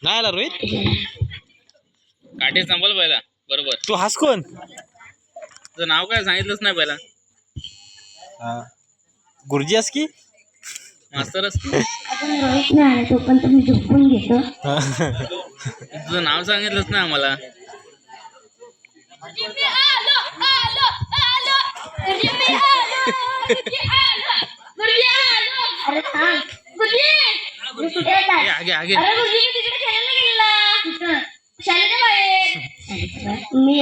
नाही आला रोहित. काटे संपल पहिला बरोबर. तू हास कोण? तुझं नाव काय सांगितलंच नाही पहिला. गुरुजी आहेस की मास्तरच. आपण रोहित नाही आला तोपर्यंत मी झोपून घेतो. तुझं नाव सांगितलंच नाही आम्हाला. अरे थांब. आगे आगे. अरे गुरुजी मी तिकडे खेळायला गेलेला शाळेच्या बाहेर. मी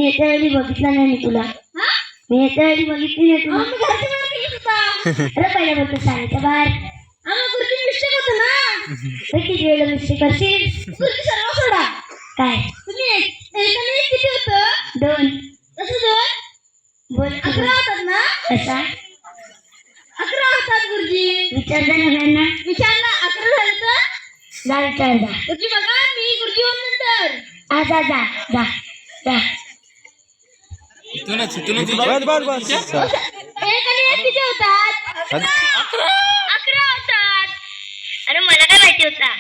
येत्या वेळी बघितला नाही मी तुला. मी येत्या वेळी बघितली नाही तुला. अरे पहिला बोलतो शाळेच्या बाहेर. गुरुजी मिस्टेक होतं ना. किती वेळेला मिस्टेक करशील. गुरुजी सर्व सोडा. काय तुम्ही किती होतं? 2. कसं 2? बोल 11 होतात ना. कसा 11 होतात गुरुजी. विचारता नव्यांना. विचारला 11 झालं तर जा विचारता. गुरुजी बघा मी गुरुजी नंतर. जा जा जा जा. इथूनच बस. एक आणि एक किती होतात? 11 होतात. अरे मला काय माहिती होता.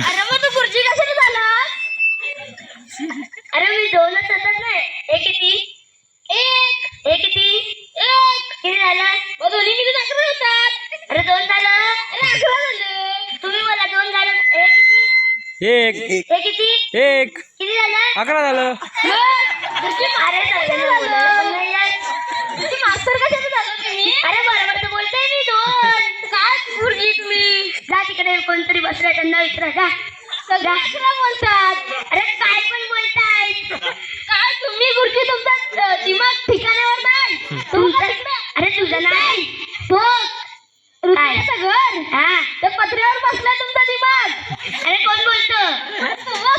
अरे मग तू गुरुजी कशाने झालास? अरे मी 2च होतात ना. एक किती? एक किती? किती झालं? मग दोन्ही किती 11 होतात. अरे 2 झालं. अरे 11 झालं. तुम्ही मला 2 झालं. एक किती? किती झालं? 11 झालं. तुझी मास्तर कशाचं झालं तुम्ही? अरे बरोबर तर बोलताय मी 2. काय गुरुजी तुम्ही जा तिकडे कोणतरी बसलाय त्यांना विचारा. जा सगळ्या बोलतात. अरे काय पण बोलताय. काय तुम्ही गुरुजी तुमचा दिमाग ठिकाणावर नाही. तुमचा अरे तुझं नाही तो रुपयाचं घर. हा त्या पत्र्यावर बसलाय तुमचा दिमाग. अरे कोण बोलतो?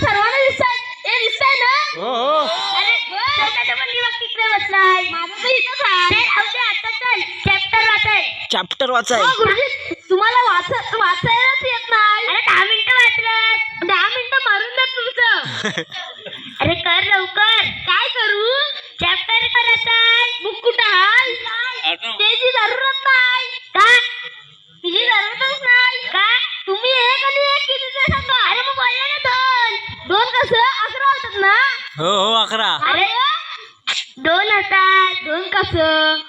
सर्वांना दिसताय. हे दिसताय ना. अरे स्वतःचा पण दिमाग तिकडे बसलाय. माझं तर इथंच आहे. आता चल चॅप्टर वाचाय. गुरुजी तुम्हाला वाचायलाच येत नाही. अरे 10 मिनिटं वाचलं. 10 मिनिटं मारून द्या तुमचं. अरे कर लवकर. काय करू? चॅप्टर करायचाय. बुक कुठं आहे? त्याची जरूरत नाही. का? तिची जरूरतच नाही. का? तुम्ही एक आणि एक किती ते सांगा. अरे मग बोलले ना 2 कसं 11 होतात ना. हो 11. अरे 2 होतात. 2 कसं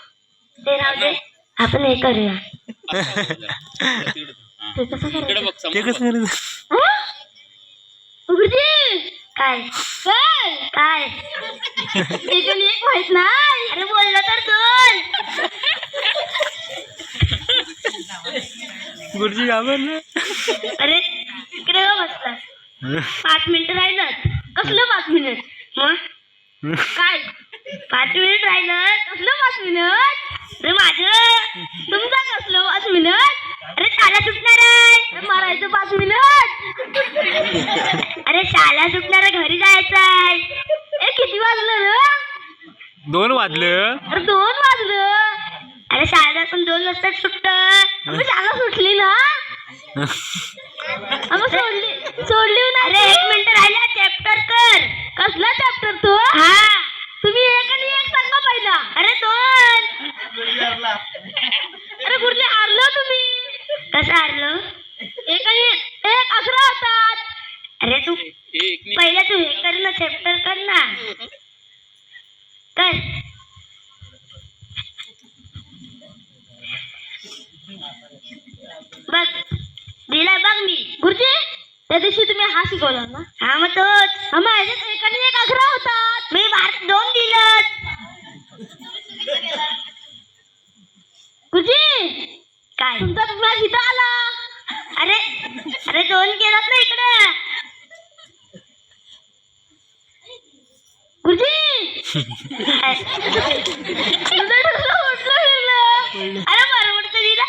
ते राहू दे. आपण हे करूया. ते कसं इकडे बघ ते कसं समोर. करायचं? गुरुजी काय काय एक आणि एक माहित नाही. अरे बोललं तर 2. गुरुजी घाबरले. अरे इकडे बसला. 5 मिनिटं राहिलं. कसलं 5 मिनिट? मग काय 5 मिनिट राहिलं. कसलं 5 मिनिट? अरे माझं तुमचा कसलं 5 मिनिट? अरे शाळा सुटणार आहे. मारायचं 5 मिनिट. अरे शाळा सुटणार आहे. घरी जायचं आहे. किती वाजलं रे? 2 वाजलं. अरे 2 वाजलं. अरे शाळेला पण 2 वाजता सुटतं. शाळा सुटली ना. सोडली ना. अरे 1 मिनिट राहिला. चॅप्टर कर. कसला चॅप्टर तो? हा तुम्ही एक आणि एक सांगा पहिला. अरे 2. अरे गुरुजी हारलो तुम्ही. कसं हारलो? एक आणि एक 11 होतात. अरे तू पहिला तू हे कर ना. चॅप्टर कर ना. कर. बघ दिलाय बघ मी. गुरुजी त्या दिवशी तुम्ही हा शिकवला ना. हा मग तोच. मग ह्याच्यात एक आणि एक 11 होतात. मी 2 दिलं. गुरुजी काय तुमचा दिमाग इथं आला. अरे 2 केलात ना इकडे. गुरुजी अरे बरोबर तर दिला.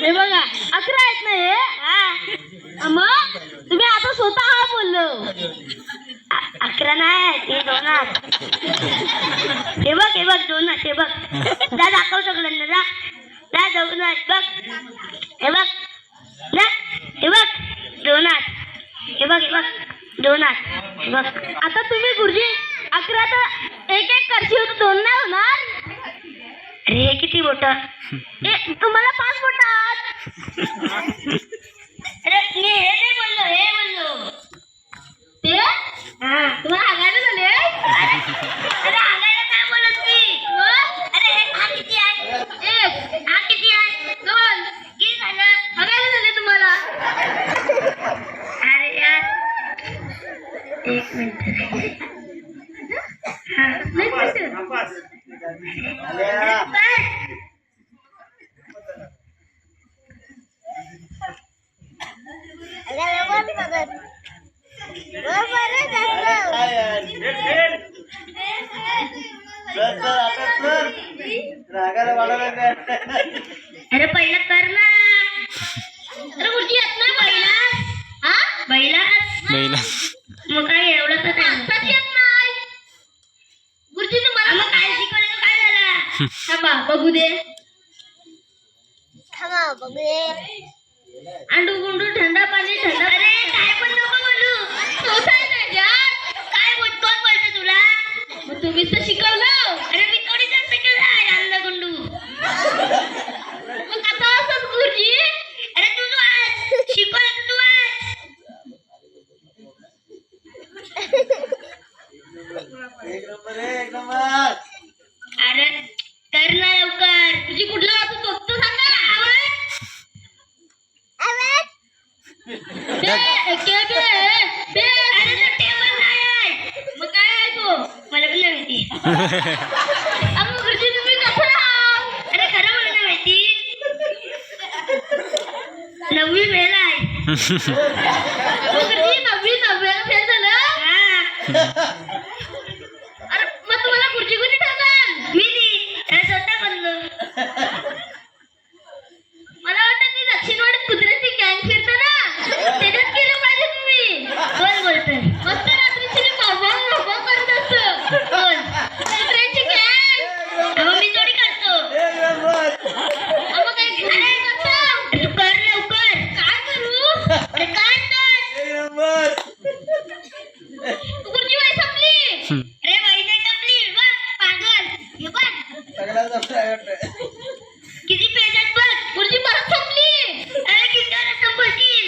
हे बघा 11 आहेत ना हे. हा मग तुम्ही आता स्वतः हा बोललो. 11 नाही ते 2. हे बघ 2. हे बघ जा दाखव सगळ्यांना. जा 2 बघ. हे बघ जा. हे बघ 2. हे बघ 2. हे बघ. आता तुम्ही गुरुजी 11 तर एक एक करशी होतं. 2 नाही होणार. अरे किती बोट? तुम्हाला 5 बोट. अरे मी हे नाही बोललो, हे बोललो. ते तुम्हाला हागायला झाले. अरे हागायला काय बोलत मी. अरे हा किती आहे? 1. हा किती आहे? 2. किती झालं? हागायला झाले तुम्हाला. अरे यार 1 मिनिट. हा नाही बोलतो. अरे पहिला कर ना. अरे कुठची येत ना पहिला. हा पहिला मग काय एवढं तर येत नाही. गुरुजी तुम्हाला मग काय शिकवलं काय झालं. थांबा बघू दे. अंडू गुंडू थंडा पाणी थंडा. अरे काय पण नको बोलू. काय कोण बोलते तुला. मग तुम्हीच तर शिकवलं. अरे मी थोडी जास्त केलं अंडा गुंडू. मग आता असं गुरुजी. अरे तू आज शिकवलं तू आज. अरे कर ना लवकर. तुझी कुठला वाचत होत सांगा. मग काय आहे तो मला पण नाही माहिती. गुरुजी तुम्ही कसं. अरे खरं मला नाही माहिती. 9वी फेल आहे. गुरुजी 9वी फेल झालं. अरे मग तुम्हाला गुरुजी कोणी ठरवलं. मी स्वतः बनलो. मला वाटतं ती दक्षिणवाडीत कुत्र्याची गँग फिरतं ना त्याच्यात केलं पाहिजे तुम्ही. कोण बोलतोय. मस्त रात्रीची बाबा करत असतो. कोण कुत्र्याची गँग. अहो मी थोडी करतो. अहो काय अरे करतो. तू कर लवकर. काय करू. अरे काय कर. गुरुजी वय संपली. अरे वय नाही संपली. बघ पागल. हे बघ किती पेज आहेत बघ. गुरुजी परत संपली. अरे किती वेळा संपवशील.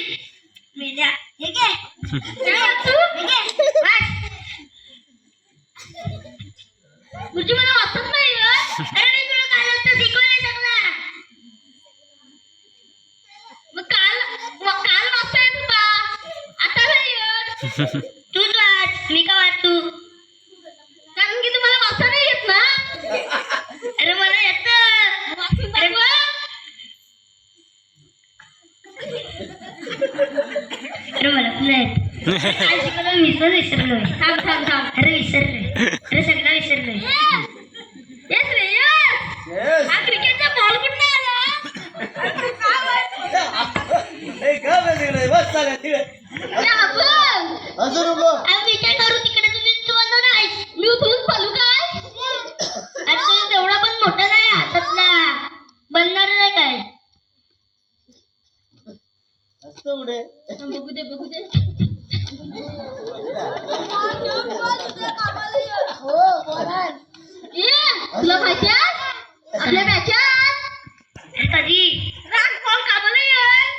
मेल्या हे घे. काय वाचू हे घे वाच. गुरुजी मला वाचत नाही ग. अरे मी तुला काल आता शिकवलं सगळं. मग काल वाचता येत होता. आता नाही येत. तूच वाच. मी का वाचू. कारण की तुम्हाला वाचता नाही येत ना. अरे मला येतं. अरे बघ. अरे मला पण नाही. काय शिकवलं मी पण विसरलोय. थांब. अरे विसरलोय. अरे सगळं विसरलोय. येस रे येस. हा क्रिकेटचा बॉल कुठं आला. मी काय करू तिकडे तुम्ही नाही. मी उचलून चालू काय. अरे तुला तेवढा पण मोठा नाही हातातला. बनणार नाही काय. बघू दे. हो बोला. तुला माहिती आहे आपल्या मॅचात कधी राग बॉल कामाला येईल.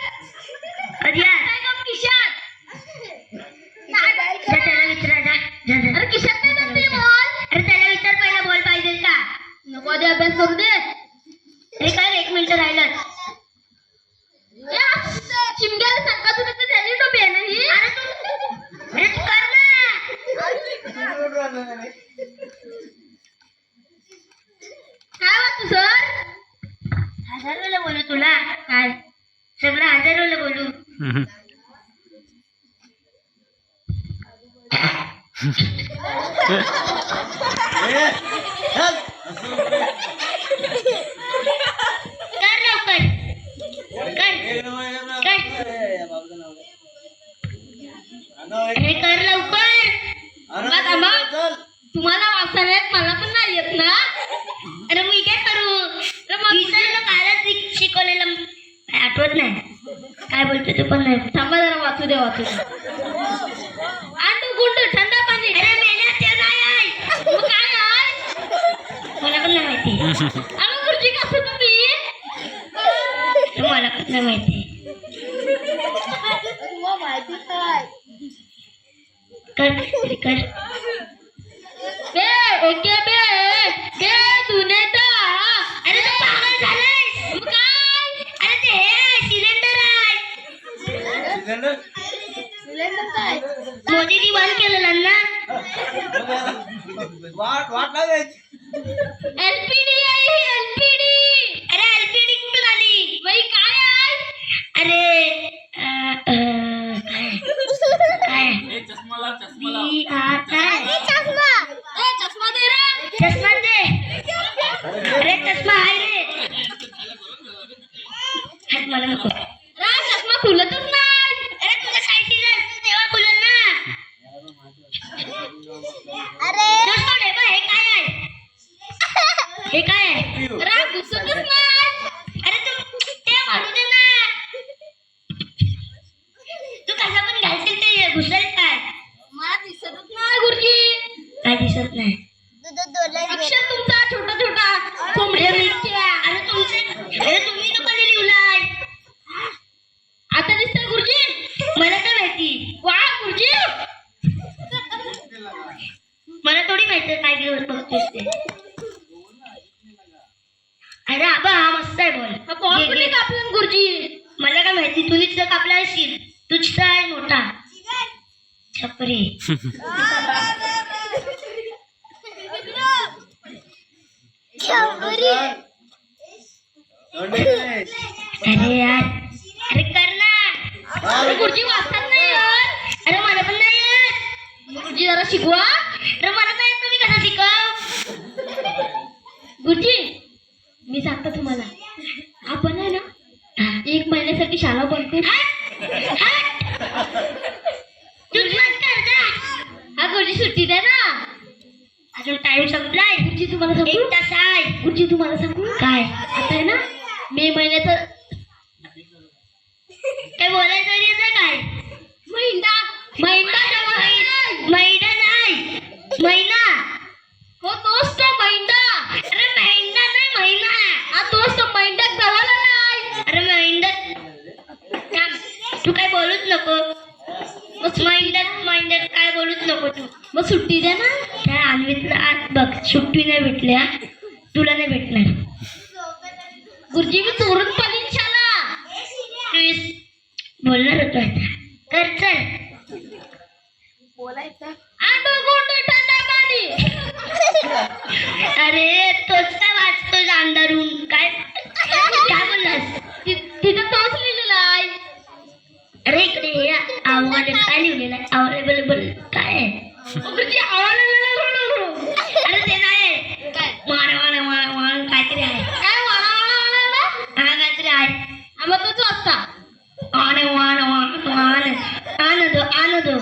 कधी काय काम किशात. त्याला विचारा जा. अरे किशात नाही टाकते बॉल. अरे त्याला विचार पहिला बॉल पाहिजे का. नको दे अभ्यास करू दे. हे काय 1 मिनिट राहिलं. चिमट्याला सांगा तुला तर त्याची टोपी आहे ना ही. अरे तू कर ना. काय वाटतं सर. 1000 वेळेला बोलू तुला. काय सगळं 1000 वेळेला बोलू. कर लवकर. हे कर लवकर. तुम्हाला वाचता येत मला पण नाही येत ना. अरे मी काय करू. कालच शिकवलेलं आठवत नाही. काय बोलतो ते पण नाही. थांबा जरा वाचू दे. अंडू गुंडू थंडा पाणी. अरे मेल्या ते नाही आहे. मग काय आहे मला पण नाही माहिती. अरे गुरुजी कसं तुम्ही. मला पण नाही माहिती. कर बे ओके बे बे धुण्याचा. अरे तू पागल झालायस मग काय? अरे ते हे सिलेंडर आहे. मोदींनी बंद केलेलं ना. एलपीडी आहे एलपीडी. अरे एलपीडी कुठून आली बाई? काय आहे? अरे काय चष्मा लाव काय चष्मा दे रे. चष्मा दे. अरे चष्मा आहे रे. हात मला नको. चष्मा खुलतच नाही. अरे तुझ्या साईडला तेव्हा खुलल ना. अरे हे काय आहे? हे काय आहे? राग घुसतच नाही. अरे तू ते म्हणू दे ना. तू कसा पण घालशील ते घुसेल काय? मला दिसतच नाही गुरुजी. काय दिसत नाही? अक्षर तुमचा छोटा छोटा कोंबड्या मिरच्या. अरे तुम्ही तो कधी लिवलाय? आता दिसतंय गुरुजी? मला तर माहिती. वा गुरुजी, मला थोडी माहिती काय दिवस बघतोस ते. अरे आबा हा मस्त आहे बॉल. हा बॉल कुठे कापला गुरुजी? मला काय माहिती. तुझीच तर कापला असशील. तुझचा आहे मोठा छपरी. अरे यार, अरे कर ना. अरे गुरुजी वाचतात नाही यार. अरे मला पण नाही येत. गुरुजी जरा शिकवा. अरे मला नाही येत, तुम्ही कसं शिकव? गुरुजी मी सांगतो तुम्हाला. आपण आहे ना 1 महिन्यासाठी शाळा बनतो. हा गुरुजी सुट्टी द्या ना. अजून टाइम संपलाय. गुरुजी तुम्हाला सांगू 1 तास आहे. गुरुजी तुम्हाला सांगू काय आता आहे ना मे महिन्याचं काय बोलायचं येतं काय? महिना महिना महिना नाही महिना. हो तोच तो महिना. अरे महिना नाही महिना. हा तोच तो महिना गव्हाला नाही. अरे महिना तू काय बोलूच नको. महिन्यात काय बोलूच नको तू. मग सुट्टी द्या ना. त्या अन्वीतला आज बघ सुट्टी नाही भेटल्या. तुला नाही भेटणार. गुरुजी मी चोरून पडीन शाला. प्लीज बोलणार होतो आता. कर चल. बोलायचं अरे तोच काय वाचतोय अंधारून. काय काय बोललास? तिथं तोच लिहिलेला आहे. अरे इकडे आव्हान काय लिहिलेलं आहे? अवेलेबल काय आहे? अरे ते नाही काय मान काहीतरी आहे. काय हा काहीतरी आहे. मग तोच वाचता. आण दो